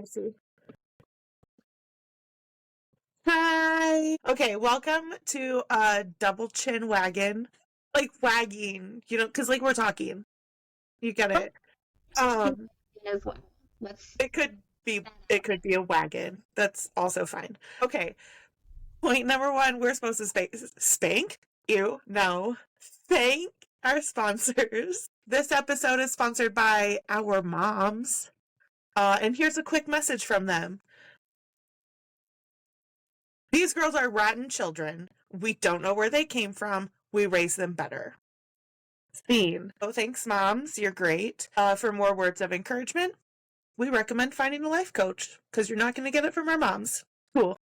Let's see. Hi. Okay, welcome to Double Chin Wagon. Like wagging, because like we're talking. You get it. Um, As well. Let's it could be a wagon. That's also fine. Okay. Point number one, we're supposed to spank? Ew, no. Thank our sponsors. This episode is sponsored by our moms. And here's a quick message from them. These girls are rotten children. We don't know where they came from. We raise them better. Scene. Oh, thanks, moms. You're great. For more words of encouragement, we recommend finding a life coach because you're not going to get it from our moms. Cool.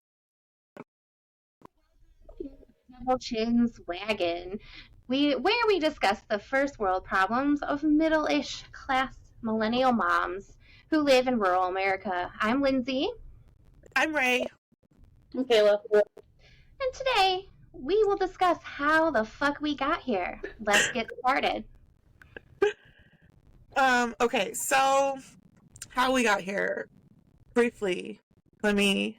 Double Chin's Wagon, where we discuss the first world problems of middle-ish class millennial moms who live in rural America. I'm Lindsay. I'm Ray. I'm Kayla. And today, we will discuss how the fuck we got here. Let's get started. Okay, so how we got here. Briefly, let me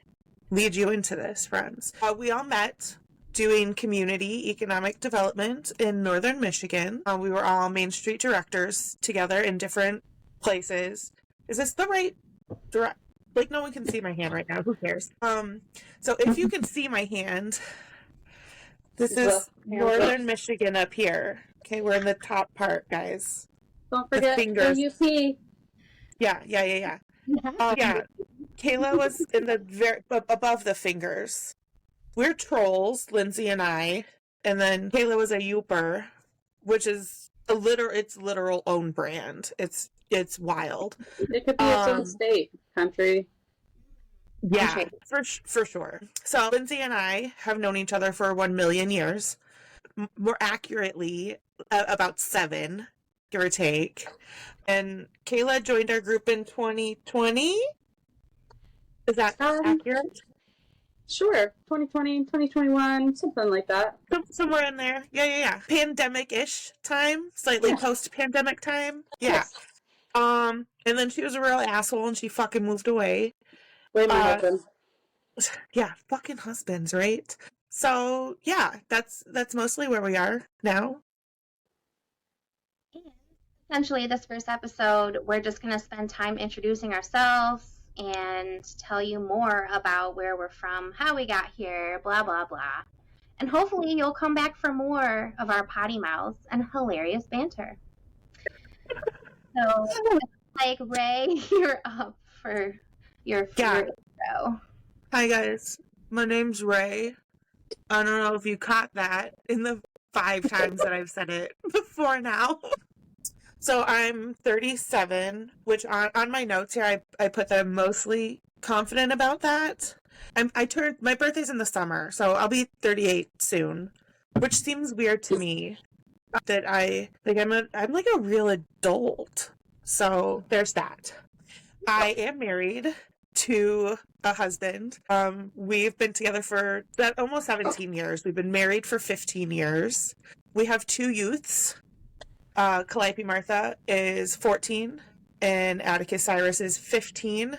lead you into this, friends. We all met doing community economic development in northern Michigan. We were all Main Street directors together in different places. Is this the right direct? Like, no one can see my hand right now. Who cares? So if you can see my hand, this is northern Michigan up here. Okay, we're in the top part, guys. Don't forget OUP. Yeah. Yeah. Kayla was in the very above the fingers. We're trolls, Lindsay and I, and then Kayla was a Youper, which is its literal own brand. It's wild. It could be its own state, country. Yeah, for sure. So Lindsay and I have known each other for 1 million years. More accurately, about 7, give or take. And Kayla joined our group in 2020. Is that accurate? Sure. 2020, 2021, something like that. Somewhere in there. Yeah. Pandemic-ish time. Slightly post-pandemic time. Yeah. Yes. And then she was a real asshole and she fucking moved away. Blame my husband. Yeah, fucking husbands, right? So, yeah, that's mostly where we are now. Essentially, this first episode, we're just going to spend time introducing ourselves and tell you more about where we're from, how we got here, blah, blah, blah. And hopefully you'll come back for more of our potty mouths and hilarious banter. So, like, Ray, you're up for your favorite intro. Hi, guys. My name's Ray. I don't know if you caught that in the 5 times that I've said it before now. So I'm 37, which on my notes here, I put that I'm mostly confident about that. My birthday's in the summer, so I'll be 38 soon, which seems weird to me that I'm like a real adult. So there's that. I am married to a husband. We've been together for almost 17 years. We've been married for 15 years. We have 2 youths. Calliope Martha is 14 and Atticus Cyrus is 15.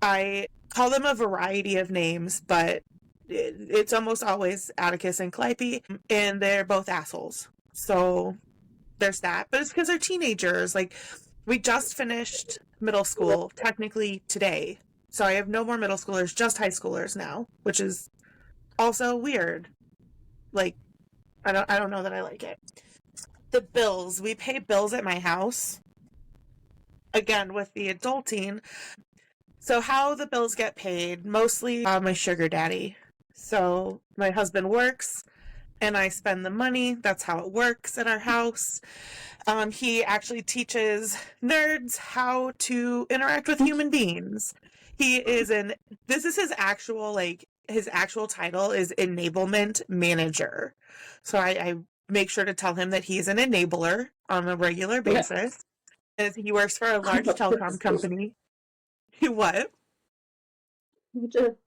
I call them a variety of names, but it's almost always Atticus and Calliope, and they're both assholes. So there's that. But it's because they're teenagers. Like, we just finished middle school, technically today. So I have no more middle schoolers, just high schoolers now, which is also weird. Like, I don't know that I like it. The bills. We pay bills at my house. Again, with the adulting. So how the bills get paid, mostly my sugar daddy. So my husband works and I spend the money. That's how it works at our house. He actually teaches nerds how to interact with human beings. This is his actual title is enablement manager. So I make sure to tell him that he's an enabler on a regular basis. As he works for a large telecom company. What?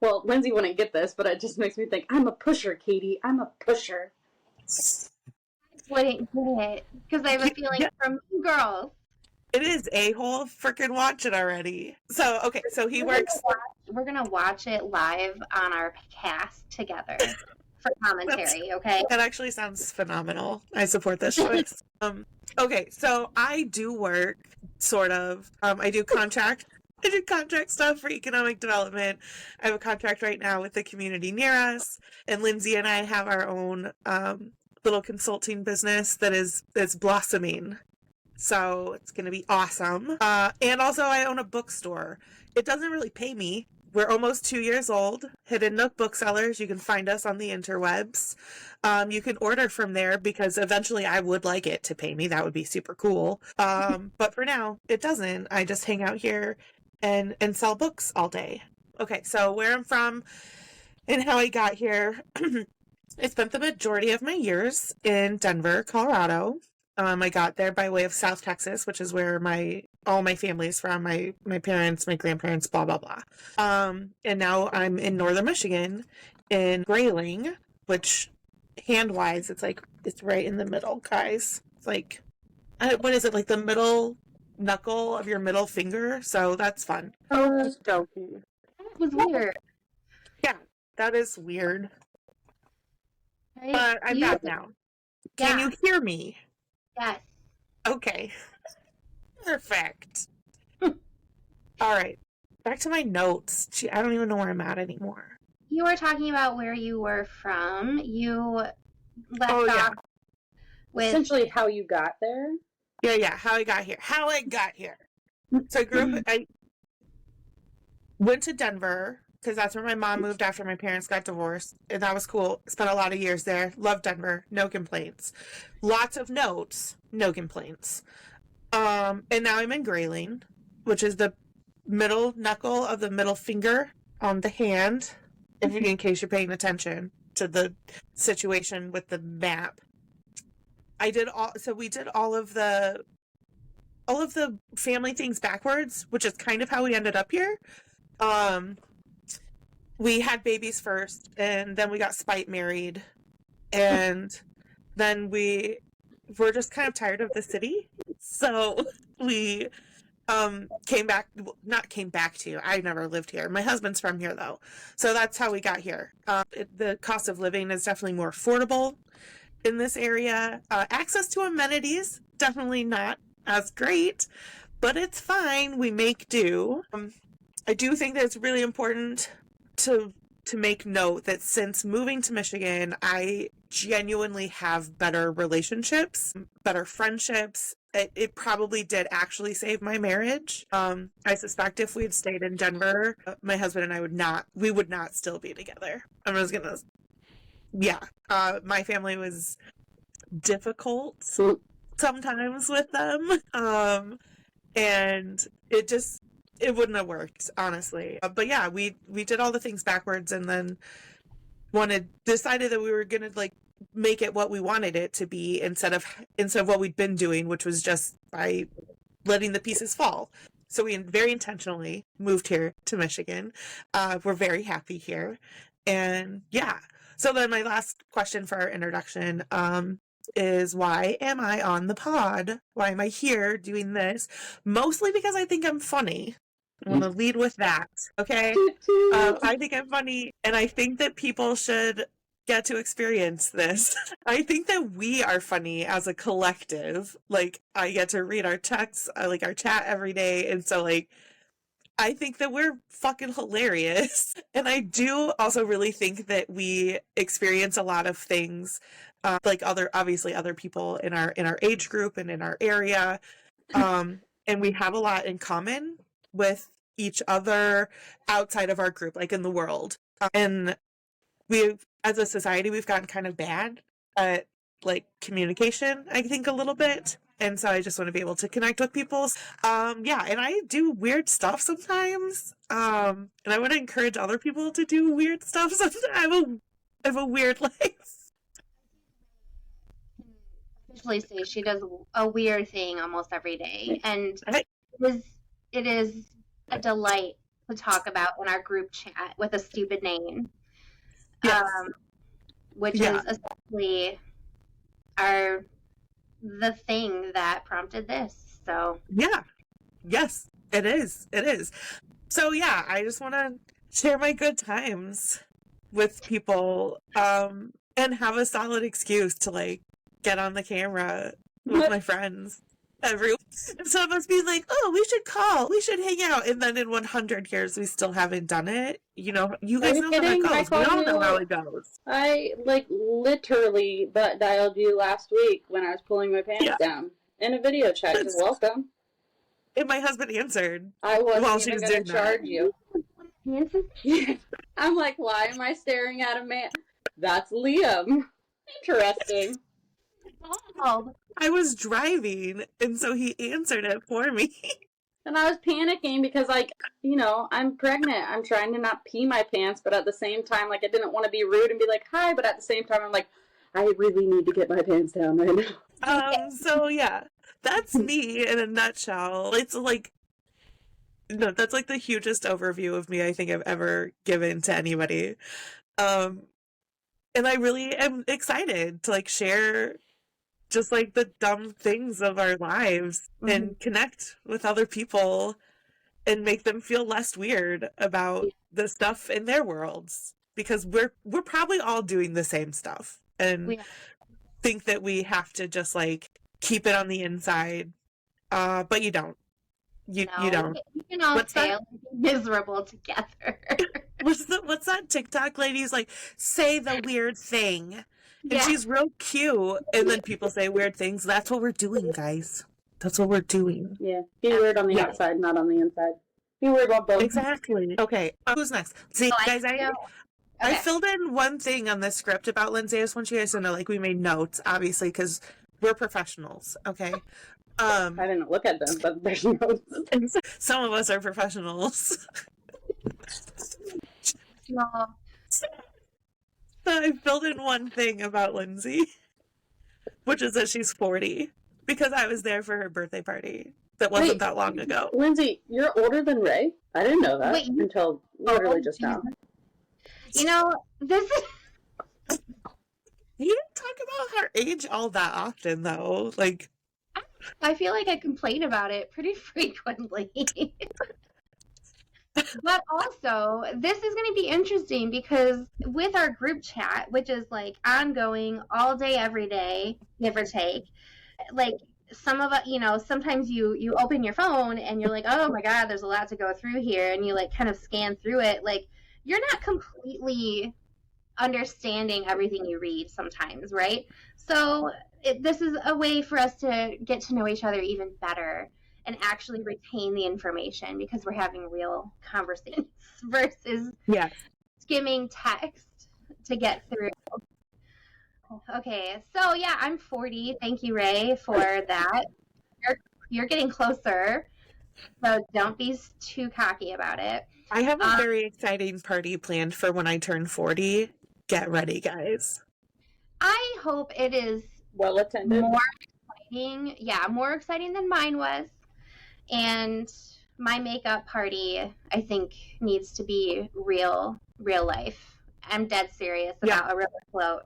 Well, Lindsay wouldn't get this, but it just makes me think, I'm a pusher, Katie. I'm a pusher. I wouldn't get it, because I have a feeling from you girls. It is a-hole. Freaking watch it already. So, okay, so he works. We're gonna watch it live on our cast together for commentary, okay? That actually sounds phenomenal. I support this choice. Okay, so I do work, sort of. I do contract stuff for economic development. I have a contract right now with the community near us, and Lindsay and I have our own little consulting business that is blossoming. So it's going to be awesome. And also I own a bookstore. It doesn't really pay me. We're almost 2 years old. Hidden Nook Booksellers. You can find us on the interwebs. You can order from there because eventually I would like it to pay me. That would be super cool. But for now, it doesn't. I just hang out here and sell books all day. Okay, so where I'm from and how I got here. I spent the majority of my years in Denver, Colorado. I got there by way of South Texas, which is where all my family is from. My parents, my grandparents, blah blah blah. And now I'm in northern Michigan, in Grayling, which hand-wise, it's right in the middle, guys. It's like, what is it, like the middle knuckle of your middle finger? So that's fun. Oh, Jokey. it was weird. Yeah, that is weird. Right? But I'm back now. Can you hear me? Yes. Okay. Perfect. All right. Back to my notes. Gee, I don't even know where I'm at anymore. You were talking about where you were from. You left off with Essentially how you got there. Yeah, how I got here. So I went to Denver because that's where my mom moved after my parents got divorced, and that was cool. Spent a lot of years there. Loved Denver. No complaints. Lots of notes. No complaints. And now I'm in Grayling, which is the middle knuckle of the middle finger on the hand, in case you're paying attention to the situation with the map. We did all of the family things backwards, which is kind of how we ended up here. We had babies first, and then we got spite married, and then we were just kind of tired of the city, so we came back to. I never lived here. My husband's from here though, so that's how we got here. The cost of living is definitely more affordable in this area. Access to amenities, definitely not as great, but it's fine. We make do. I do think that it's really important to make note that since moving to Michigan, I genuinely have better relationships, better friendships. It probably did actually save my marriage. I suspect if we had stayed in Denver, my husband and I would not still be together. My family was difficult sometimes with them. And it wouldn't have worked, honestly. But yeah, we did all the things backwards, and then decided that we were gonna make it what we wanted it to be instead of what we'd been doing, which was just by letting the pieces fall. So we very intentionally moved here to Michigan. We're very happy here, and yeah. So then my last question for our introduction is, why am I on the pod? Why am I here doing this? Mostly because I think I'm funny. I want to lead with that, okay? I think I'm funny, and I think that people should get to experience this. I think that we are funny as a collective. I get to read our texts, our chat every day, and so, I think that we're fucking hilarious. And I do also really think that we experience a lot of things, other people in our age group and in our area. And we have a lot in common with each other outside of our group, in the world. And as a society, we've gotten kind of bad at communication, I think, a little bit. And so I just want to be able to connect with people. And I do weird stuff sometimes. And I want to encourage other people to do weird stuff sometimes. I have a weird life. Officially say she does a weird thing almost every day, and it is a delight to talk about in our group chat with a stupid name. Yes. Which is essentially the thing that prompted this. So Yeah. Yes, it is. It is. So yeah, I just want to share my good times with people and have a solid excuse to like get on the camera with my friends. And some of us be like, oh, we should call, we should hang out. And then in 100 years, we still haven't done it. You know, you guys you know kidding? how I it goes. We called all know how you- it goes. I literally butt dialed you last week when I was pulling my pants down in a video chat. You're welcome. And my husband answered. I wasn't While she even was going doing to that. charge you. I'm like, why am I staring at a man? That's Liam. Interesting. oh, I was driving, and so he answered it for me. And I was panicking because, like, you know, I'm pregnant. I'm trying to not pee my pants, but at the same time, like, I didn't want to be rude and be like, hi, but at the same time, I'm like, I really need to get my pants down right now. So yeah, that's me in a nutshell. It's like, no, that's like the hugest overview of me I think I've ever given to anybody. And I really am excited to like share just like the dumb things of our lives and connect with other people and make them feel less weird about the stuff in their worlds, because we're probably all doing the same stuff and think that we have to just like keep it on the inside, but you don't. You don't. You can all What's that? fail and be miserable together. What's that TikTok lady's like, say the weird thing, and Yeah. she's real cute, and then people say weird things. That's what we're doing, guys. That's what we're doing. Yeah. Be weird on the outside, not on the inside. Be weird about both. Exactly. Okay, who's next? See, guys, I filled in one thing on this script about Lindsay. I just want you guys to know, like, we made notes, obviously, because we're professionals, okay? I didn't look at them, but there's notes. And some of us are professionals. No. I filled in one thing about Lindsay, which is that she's 40, because I was there for her birthday party that wasn't that long ago. Lindsay, you're older than Ray? I didn't know that until literally just now. You know, this is... You don't talk about her age all that often, though. Like, I feel like I complain about it pretty frequently. But also, this is going to be interesting because with our group chat, which is like ongoing all day, every day, give or take, like some of it, you know, sometimes you open your phone and you're like, oh my God, there's a lot to go through here. And you like kind of scan through it. Like you're not completely understanding everything you read sometimes, right? So this is a way for us to get to know each other even better and actually retain the information because we're having real conversations versus skimming text to get through. Okay, so yeah, I'm 40. Thank you, Ray, for that. You're getting closer, so don't be too cocky about it. I have a very exciting party planned for when I turn 40. Get ready, guys. I hope it is well attended, more exciting. Yeah, more exciting than mine was. And my makeup party, I think, needs to be real life. I'm dead serious about a river float.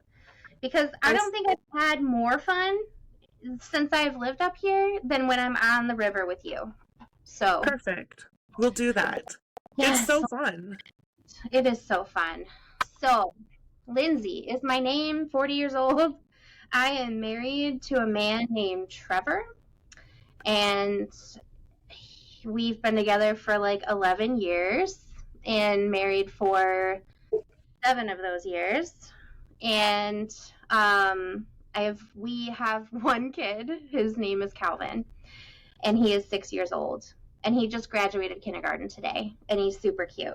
Because I don't think I've had more fun since I've lived up here than when I'm on the river with you. So perfect. We'll do that. Yes. It's so fun. It is so fun. So, Lindsay is my name, 40 years old. I am married to a man named Trevor. And we've been together for like 11 years and married for 7 of those years. And we have one kid. His name is Calvin, and he is 6 years old. And he just graduated kindergarten today, and he's super cute.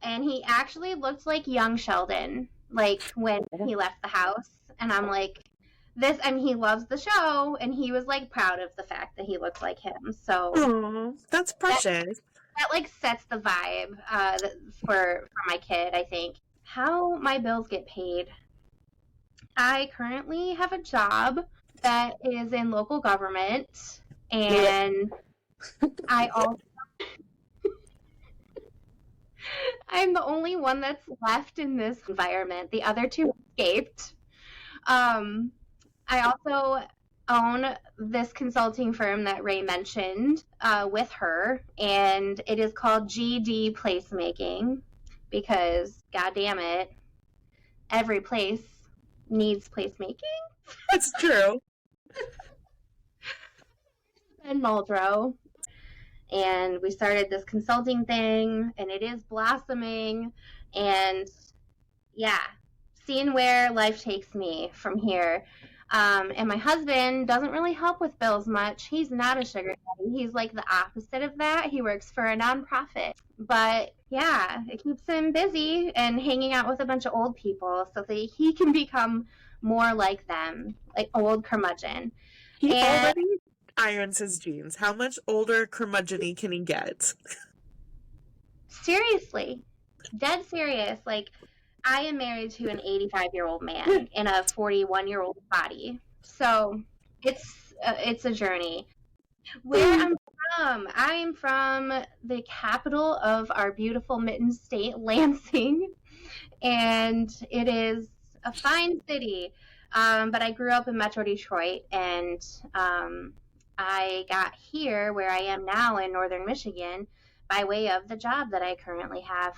And he actually looked like young Sheldon, like when he left the house. And I'm like, he loves the show, and he was like proud of the fact that he looks like him. So that's precious. That like sets the vibe for my kid, I think. How my bills get paid. I currently have a job that is in local government, and I also I'm the only one that's left in this environment. The other 2 escaped. I also own this consulting firm that Ray mentioned with her, and it is called GD Placemaking because, god damn it, every place needs placemaking. It's true. In Muldrow, and we started this consulting thing, and it is blossoming, and yeah, seeing where life takes me from here. And my husband doesn't really help with bills much. He's not a sugar daddy. He's like the opposite of that. He works for a nonprofit. But yeah, it keeps him busy and hanging out with a bunch of old people so that he can become more like them, like old curmudgeon. He And- already irons his jeans. How much older curmudgeon can he get? Seriously, dead serious. Like, I am married to an 85-year-old man in a 41-year-old body. So it's a journey. Where I'm from the capital of our beautiful Mitten State, Lansing, and it is a fine city. But I grew up in Metro Detroit, and I got here where I am now in northern Michigan by way of the job that I currently have.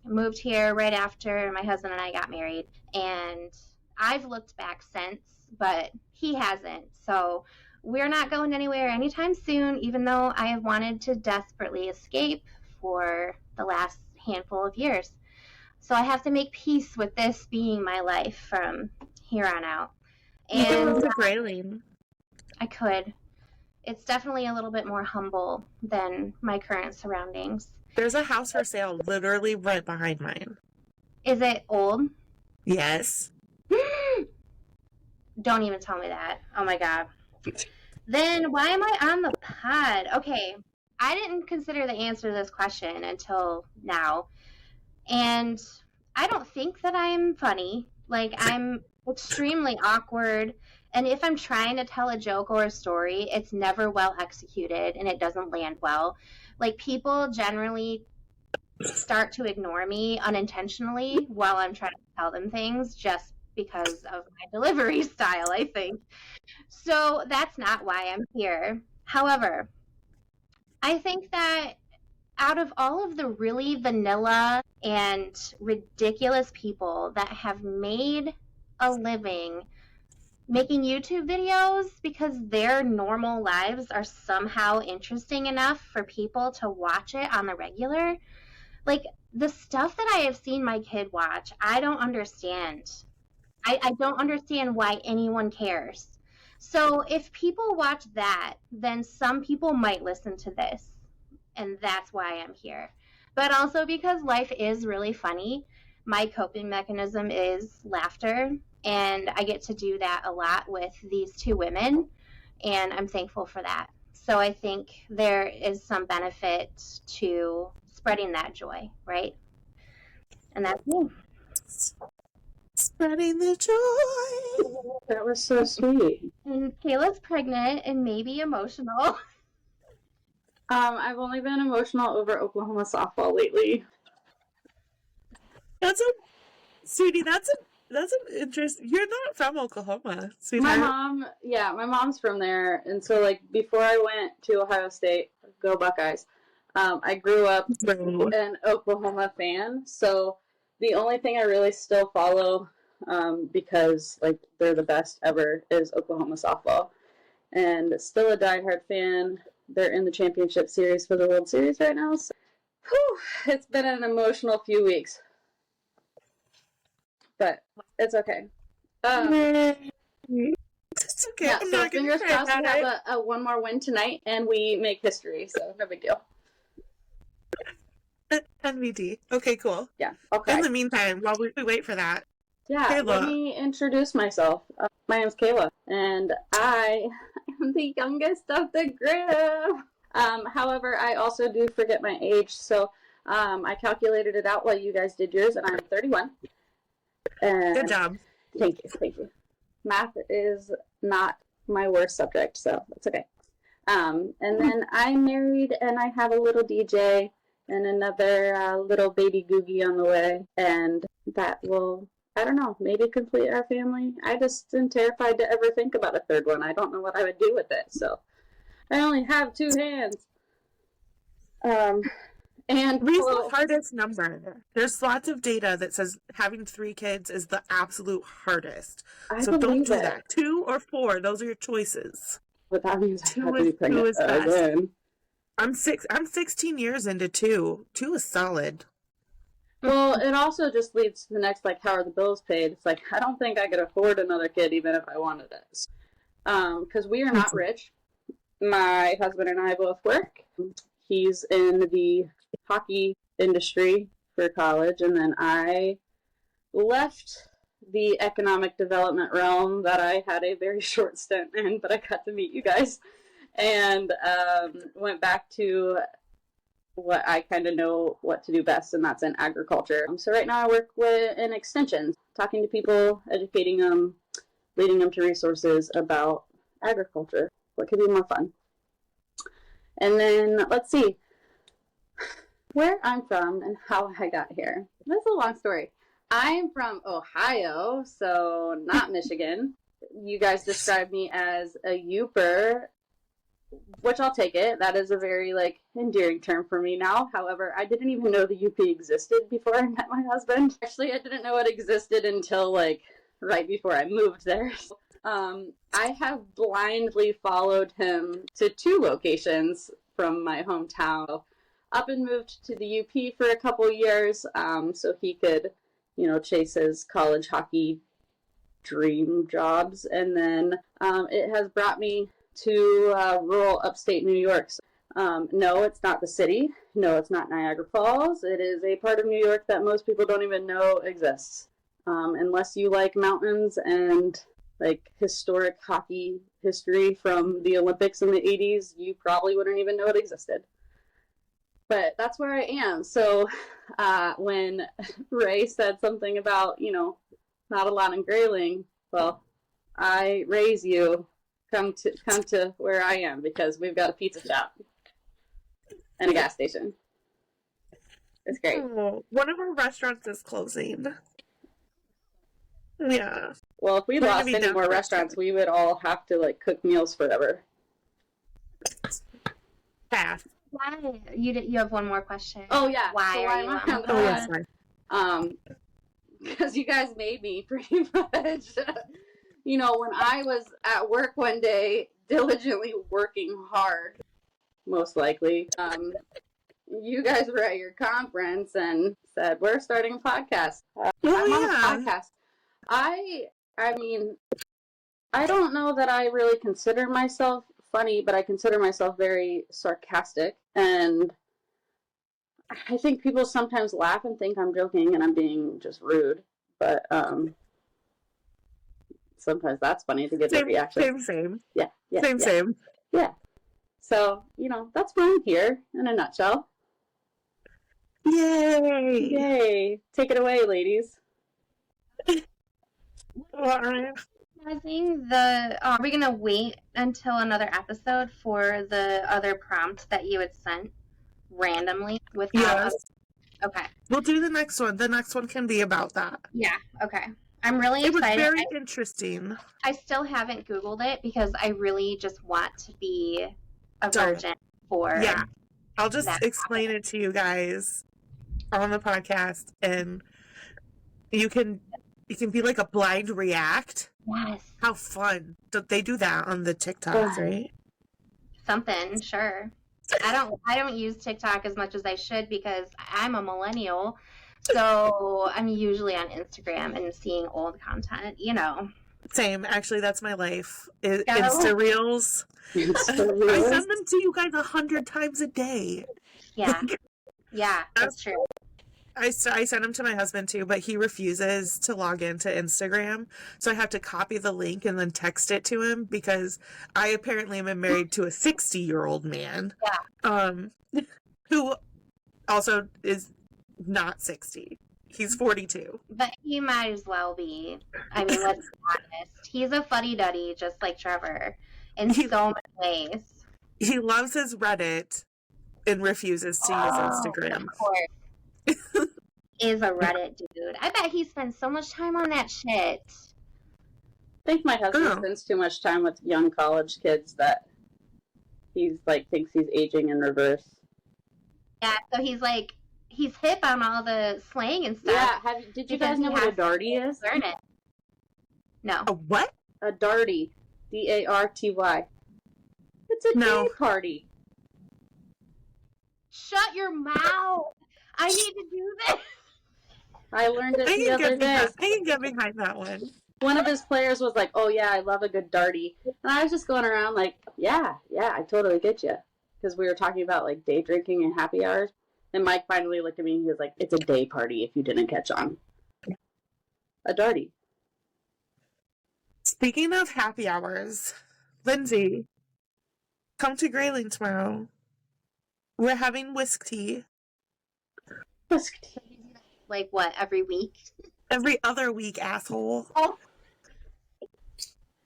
Moved here right after my husband and I got married, and I've looked back since, but he hasn't. So we're not going anywhere anytime soon, even though I have wanted to desperately escape for the last handful of years. So I have to make peace with this being my life from here on out. You can And move to Grayling. I could. It's definitely a little bit more humble than my current surroundings. There's a house for sale literally right behind mine. Is it old? Yes. Don't even tell me that. Oh my god. Then why am I on the pod? Okay, I didn't consider the answer to this question until now. And I don't think that I'm funny. Like, I'm extremely awkward. And if I'm trying to tell a joke or a story, it's never well executed and it doesn't land well. Like, people generally start to ignore me unintentionally while I'm trying to tell them things just because of my delivery style, I think. So that's not why I'm here. However, I think that out of all of the really vanilla and ridiculous people that have made a living making YouTube videos because their normal lives are somehow interesting enough for people to watch it on the regular, like the stuff that I have seen my kid watch, I don't understand. I don't understand why anyone cares. So if people watch that, then some people might listen to this. And that's why I'm here. But also because life is really funny. My coping mechanism is laughter. And I get to do that a lot with these two women. And I'm thankful for that. So I think there is some benefit to spreading that joy, right? And that's me. Spreading the joy. That was so sweet. And Kayla's pregnant and maybe emotional. I've only been emotional over Oklahoma softball lately. Sweetie, that's an interest. You're not from Oklahoma, sweetheart. My mom's from there, and so like before I went to Ohio State, go Buckeyes, I grew up an Oklahoma fan, so the only thing I really still follow, because like they're the best ever, is Oklahoma softball, and still a diehard fan. They're in the championship series for the World Series right now. So, it's been an emotional few weeks, but it's okay. It's okay. Yeah, I'm so not gonna fingers cry crossed we about it. have a one more win tonight and we make history, so no big deal. NVD. Okay, cool. Yeah, okay. In the meantime, while we wait for that, Yeah, Kayla. let me introduce myself. My name's Kayla, and I am the youngest of the group. However, I also do forget my age, so I calculated it out while you guys did yours, and I'm 31. And good job. Thank you. Math is not my worst subject, so that's okay. And then I'm married, and I have a little DJ and another little baby Googie on the way, and that will I don't know, maybe complete our family. I just am terrified to ever think about a third one. I don't know what I would do with it. So I only have 2 hands. And Three's the hardest number. There's lots of data that says having 3 kids is the absolute hardest. So don't do that. 2 or 4, those are your choices. But that means I have to be Two pregnant is best. again. I'm 16 years into 2. 2 is solid. Well, it also just leads to the next, like, how are the bills paid? It's like, I don't think I could afford another kid even if I wanted it. Because we are not rich. My husband and I both work. He's in the hockey industry for college, and then I left the economic development realm that I had a very short stint in, but I got to meet you guys, and went back to what I kind of know what to do best, and that's in agriculture. So right now I work in extensions, talking to people, educating them, leading them to resources about agriculture. What could be more fun? And then, let's see, where I'm from and how I got here. That's a long story. I'm from Ohio, so not Michigan. You guys described me as a Youper, which I'll take it. That is a very, like, endearing term for me now. However, I didn't even know the UP existed before I met my husband. Actually, I didn't know it existed until, like, right before I moved there. I have blindly followed him to 2 locations from my hometown. Up and moved to the UP for a couple years, so he could, chase his college hockey dream jobs. And then it has brought me to rural upstate New York. No, it's not the city. No, it's not Niagara Falls. It is a part of New York that most people don't even know exists. Unless you like mountains and like historic hockey history from the Olympics in the 80s, you probably wouldn't even know it existed. But that's where I am. So when Ray said something about, not a lot in Grayling, well, I raise you, come to where I am, because we've got a pizza shop and a gas station. It's great. Oh, one of our restaurants is closing. Yeah. Well, if we lost any more restaurants, we would all have to, like, cook meals forever. Pass. Why? You have one more question. Oh, yeah. Why so are you on that? Oh, yes, sorry. Because you guys made me pretty much. When I was at work one day, diligently working hard, most likely, you guys were at your conference and said, we're starting a podcast. I'm on a podcast. I mean, I don't know that I really consider myself funny, but I consider myself very sarcastic, and I think people sometimes laugh and think I'm joking and I'm being just rude, but sometimes that's funny to get the reaction. Same. Yeah. Same. Yeah. So, that's why I'm here in a nutshell. Yay! Yay! Take it away, ladies. Are we gonna wait until another episode for the other prompt that you had sent randomly without? Yes. Okay. We'll do the next one. The next one can be about that. Yeah. Okay. I'm really excited. It was very interesting. I still haven't Googled it because I really just want to be a virgin for. Yeah. I'll just explain it to you guys on the podcast, and you can be like a blind react. Yes. How fun. They do that on the TikToks, right? Something, sure. I don't use TikTok as much as I should because I'm a millennial. So I'm usually on Instagram and seeing old content, Same. Actually, that's my life. Insta Reels. I send them to you guys 100 times a day. Yeah. Yeah, that's true. I send them to my husband too, but he refuses to log into Instagram. So I have to copy the link and then text it to him because I apparently am married to a 60-year-old man. Yeah. Who also is not 60. He's 42. But he might as well be. I mean, let's be honest. He's a fuddy-duddy just like Trevor in so many ways. He loves his Reddit and refuses to use Instagram. Of course. is a Reddit dude. I bet he spends so much time on that shit. I think my husband Oh. spends too much time with young college kids that he's like thinks he's aging in reverse. Yeah, so he's hip on all the slang and stuff. Yeah, did you because guys he know what a has to darty is? Learn it. No. A what? A darty. D-A-R-T-Y. It's a No. day party. Shut your mouth. I need to do this. I learned it I the can, other get day. behind, I can get behind that one. One of his players was like, "Oh yeah, I love a good darty," and I was just going around like, "Yeah, I totally get you," because we were talking about like day drinking and happy hours. And Mike finally looked at me and he was like, "It's a day party if you didn't catch on." A darty. Speaking of happy hours, Lindsay, come to Grayling tomorrow. We're having whisk tea Whisk tea. Like what, every week? every other week, asshole. Oh.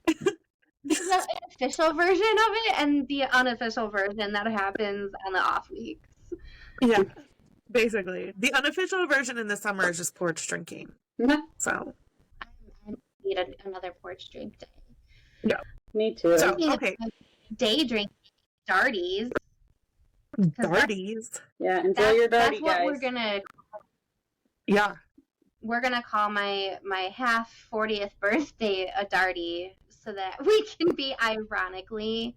There's an official version of it and the unofficial version that happens on the off weeks. Yeah, basically. The unofficial version in the summer is just porch drinking. So, I need another porch drink day. Me too. So- Speaking okay. of day drinking, darties. darties. Yeah, enjoy your darty, That's what guys. Yeah. we're gonna call my half 40th birthday a darty so that we can be ironically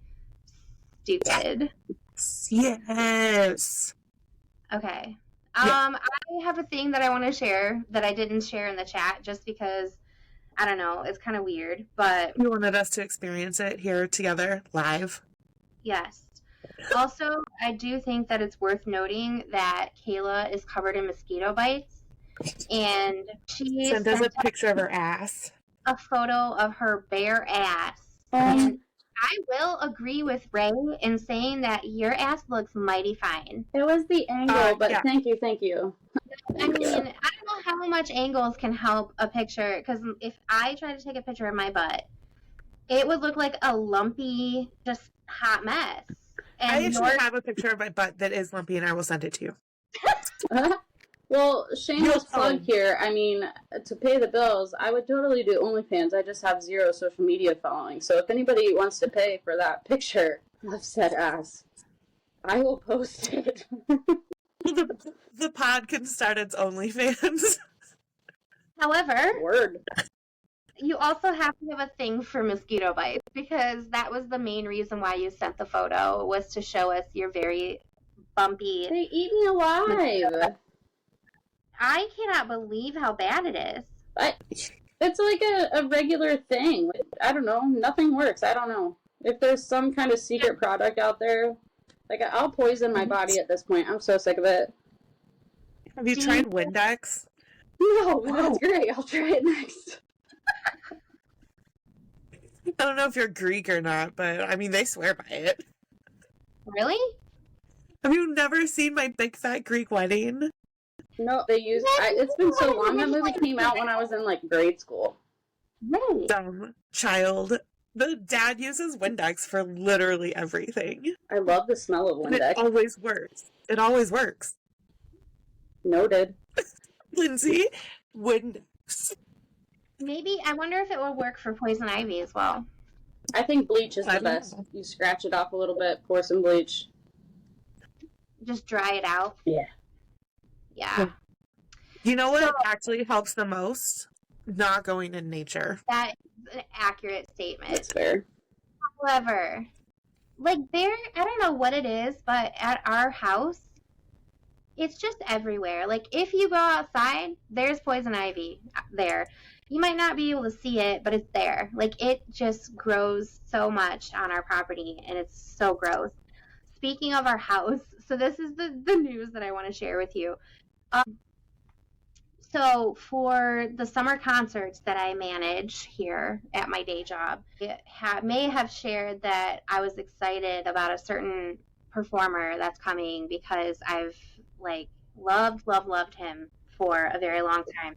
stupid. Yes. Okay. Yeah. I have a thing that I want to share that I didn't share in the chat just because I don't know, it's kind of weird, but You wanted us to experience it here together, live. yes. Also, I do think that it's worth noting that Kayla is covered in mosquito bites, and she Sent us sent a picture of her ass. a photo of her bare ass. And I will agree with Ray in saying that your ass looks mighty fine. It was the angle, but yeah. thank you. I mean, I don't know how much angles can help a picture, because if I try to take a picture of my butt, it would look like a lumpy, just hot mess. And I actually yours- have a picture of my butt that is lumpy, and I will send it to you. Well, shameless You're plug fine. here. I mean, to pay the bills, I would totally do OnlyFans. I just have 0 social media following. So if anybody wants to pay for that picture of said ass, I will post it. The pod can start its OnlyFans. However, Word. you also have to have a thing for mosquito bites, because that was the main reason why you sent the photo, was to show us your very bumpy. They eat me alive. I cannot believe how bad it is. It's like a regular thing. I don't know. Nothing works. I don't know. If there's some kind of secret product out there, like I'll poison my body at this point. I'm so sick of it. Have you tried Windex? No, that's great. I'll try it next. I don't know if you're Greek or not, but I mean, they swear by it. Really? Have you never seen My Big Fat Greek Wedding? No, they use. It's been so long. That movie came out when I was in like grade school. Right. Dumb child. The dad uses Windex for literally everything. I love the smell of And it Windex. always works. It always works. Noted. Lindsay, Windex. Maybe, I wonder if it would work for poison ivy as well. I think bleach is I the don't best. know. You scratch it off a little bit, pour some bleach. Just dry it out. Yeah. Yeah. You know what So- actually helps the most? Not going in nature. That is an accurate statement. That's fair. However, like I don't know what it is, but at our house, it's just everywhere. Like if you go outside, there's poison ivy there. You might not be able to see it, but it's there. Like it just grows so much on our property, and it's so gross. Speaking of our house, so this is the news that I want to share with you. So for the summer concerts that I manage here at my day job, may have shared that I was excited about a certain performer that's coming because I've like loved him for a very long time.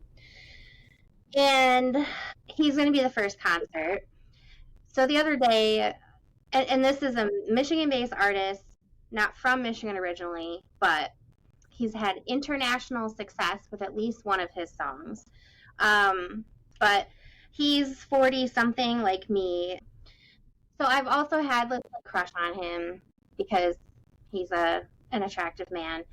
And he's going to be the first concert. So the other day, and this is a Michigan-based artist, not from Michigan originally, but He's had international success with at least one of his songs. But he's 40 something like me. So I've also had a crush on him because he's an attractive man.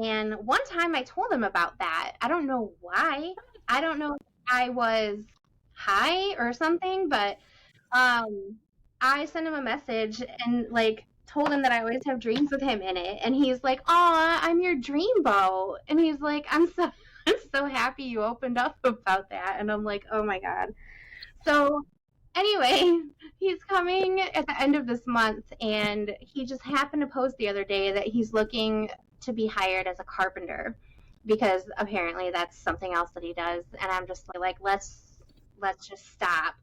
And one time I told him about that. I don't know why. I don't know if I was high or something, but I sent him a message and like told him that I always have dreams with him in it. And he's like, "Aw, I'm your dreamboat." And he's like, I'm so happy you opened up about that. And I'm like, oh my God. So anyway, he's coming at the end of this month, and he just happened to post the other day that he's looking to be hired as a carpenter because apparently that's something else that he does. And I'm just like, let's just stop.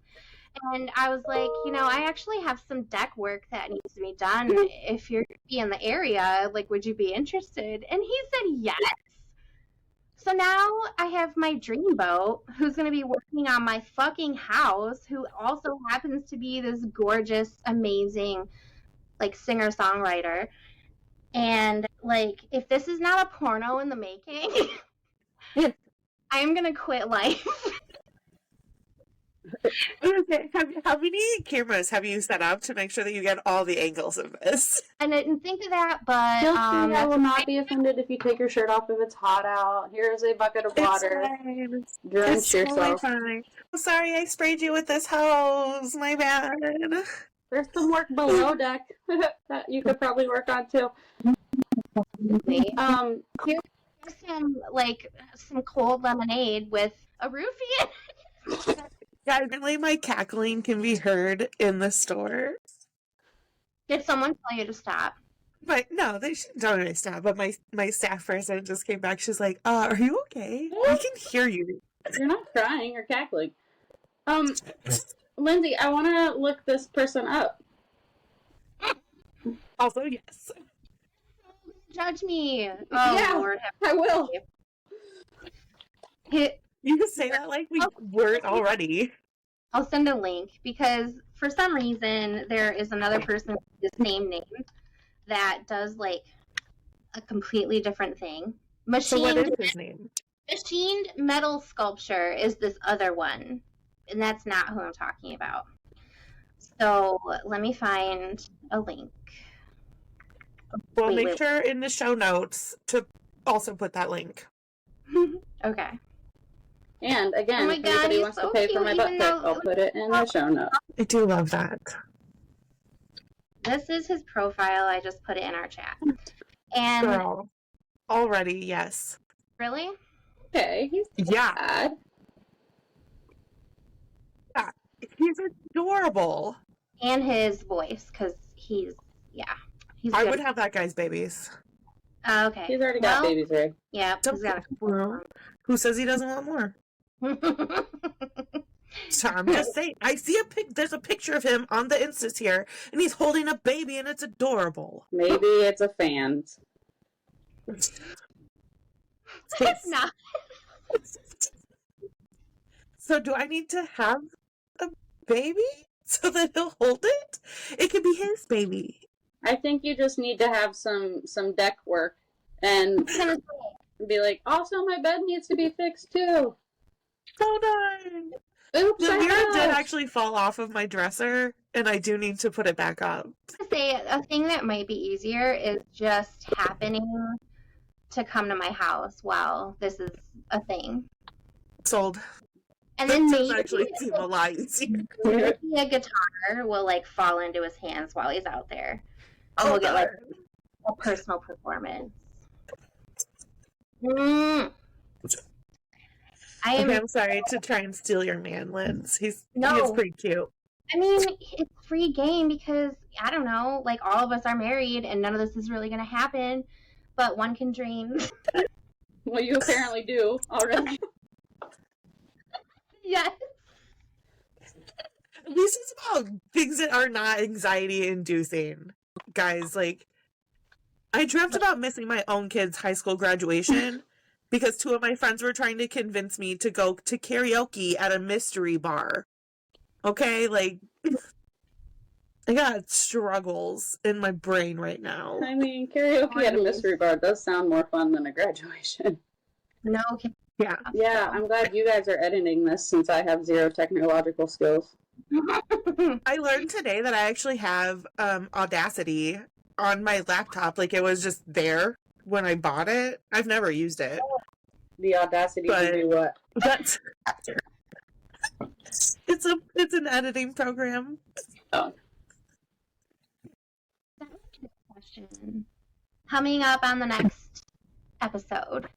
And I was like, I actually have some deck work that needs to be done. If you're gonna be in the area, like, would you be interested? And he said yes. So now I have my dreamboat who's going to be working on my fucking house, who also happens to be this gorgeous, amazing, like, singer-songwriter. And, like, if this is not a porno in the making, I am going to quit life. Okay. How many cameras have you set up to make sure that you get all the angles of this? I didn't think of that, but I will not be offended if you take your shirt off if it's hot out. Here's a bucket of water. It's Drench yourself. totally fine. I'm sorry I sprayed you with this hose. My bad. There's some work below deck that you could probably work on too. Here's some cold lemonade with a roofie in it. Yeah, apparently my cackling can be heard in the store. Did someone tell you to stop? But no, they shouldn't tell me to stop. But my staff person just came back. She's like, are you okay? We can hear you. You're not crying or cackling. Lindsay, I want to look this person up. Also, yes. Judge me. Oh, Yeah, Lord. I will. You can say that like we weren't already. I'll send a link because for some reason there is another person with the same name that does like a completely different thing. So what is his name? Machined metal sculpture is this other one, and that's not who I'm talking about. So let me find a link. Well, make sure in the show notes to also put that link. Okay. And again, Oh my if God, anybody he's wants so to pay for cute, my butt even pic, though- I'll put it in the show notes. I do love that. This is his profile. I just put it in our chat. And Girl. Already, yes. really? Okay, he's Yeah. bad. He's adorable. And his voice, because he's I good. would have that guy's babies. Okay. He's already got Well, babies, right? Yeah, he's got Well, who says he doesn't want more? a So I'm just saying. I see there's a picture of him on the Instas here, and he's holding a baby, and it's adorable. Maybe it's a fan. It's not. So do I need to have a baby so that he'll hold it? It could be his baby. I think you just need to have some deck work and be like, also my bed needs to be fixed too. Hold on. Oops, The I mirror did fell. actually fall off of my dresser, and I do need to put it back up. Say a thing that might be easier is just happening to come to my house while this is a thing, Sold. and That then does maybe actually seem a lot easier. a guitar will like fall into his hands while he's out there. And we'll get like a personal performance. I'm sorry to try and steal your man, Linz. He is No. pretty cute. I mean, it's free game because, I don't know, like all of us are married and none of this is really going to happen, but one can dream. Well, you apparently do already. Yes. At least it's about things that are not anxiety inducing. Guys, like, I dreamt about missing my own kid's high school graduation because two of my friends were trying to convince me to go to karaoke at a mystery bar. Okay, like, I got struggles in my brain right now. I mean, karaoke at a mystery bar does sound more fun than a graduation. No. Yeah. Yeah, I'm glad you guys are editing this since I have zero technological skills. I learned today that I actually have Audacity on my laptop. Like, it was just there when I bought it. I've never used it. The audacity to do what? That's it's an editing program. Oh. Question. Coming up on the next episode,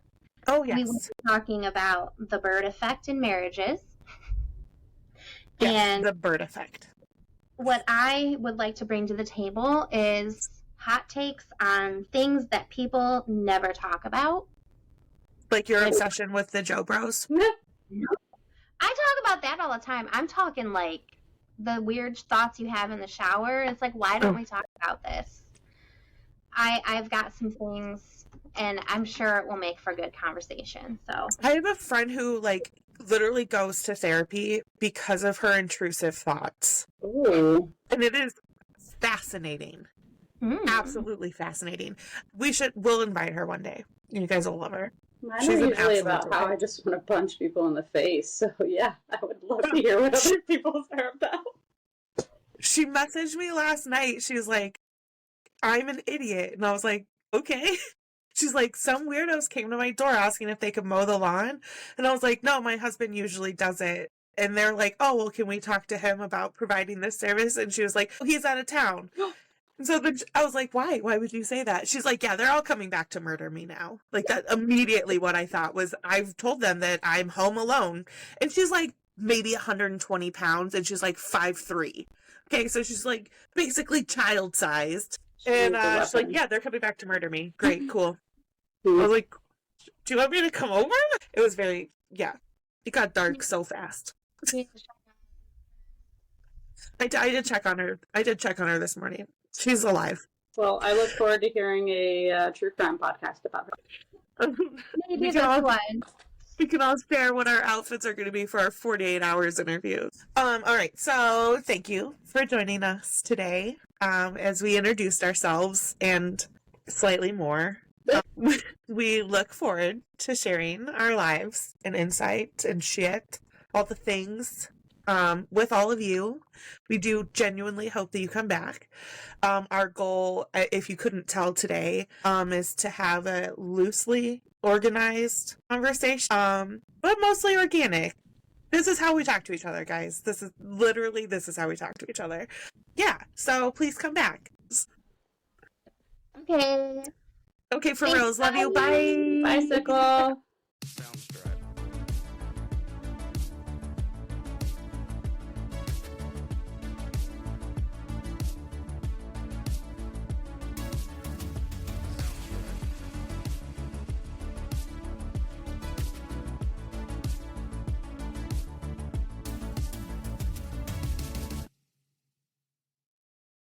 Oh we will yes. be talking about the bird effect in marriages. Yes, And the bird effect. what I would like to bring to the table is hot takes on things that people never talk about. Like your obsession with the Joe Bros. I talk about that all the time. I'm talking like the weird thoughts you have in the shower. It's like, why don't we talk about this? I've got some things, and I'm sure it will make for good conversation. So I have a friend who like literally goes to therapy because of her intrusive thoughts. Ooh. And it is fascinating. Absolutely fascinating. We'll invite her one day. You guys will love her. Mine She's are an usually absolute about how delight. I just want to punch people in the face. So yeah, I would love to hear what other people's are about. She messaged me last night. She was like, I'm an idiot. And I was like, okay. She's like, some weirdos came to my door asking if they could mow the lawn. And I was like, no, my husband usually does it. And they're like, oh, well, can we talk to him about providing this service? And she was like, oh, he's out of town. And so I was like, why? Why would you say that? She's like, yeah, they're all coming back to murder me now. Like, that immediately what I thought was, I've told them that I'm home alone. And she's like maybe 120 pounds and she's like 5'3". Okay, so she's like basically child-sized. And she's like, yeah, they're coming back to murder me. Great, cool. I was like, do you want me to come over? It was very, yeah. It got dark so fast. I did check on her. I did check on her this morning. She's alive. Well, I look forward to hearing a true crime podcast about her. maybe We this can all- one. We can all share what our outfits are going to be for our 48 hours interview. All right. So thank you for joining us today as we introduced ourselves and slightly more. We look forward to sharing our lives and insight and shit, all the things with all of you. We do genuinely hope that you come back. Our goal, if you couldn't tell today, is to have a loosely organized conversation, but mostly organic. This is how we talk to each other, guys. This is how we talk to each other. Yeah, so please come back. Okay. Okay, for Thanks, reals. Love you. Bye. Bicycle. Bounce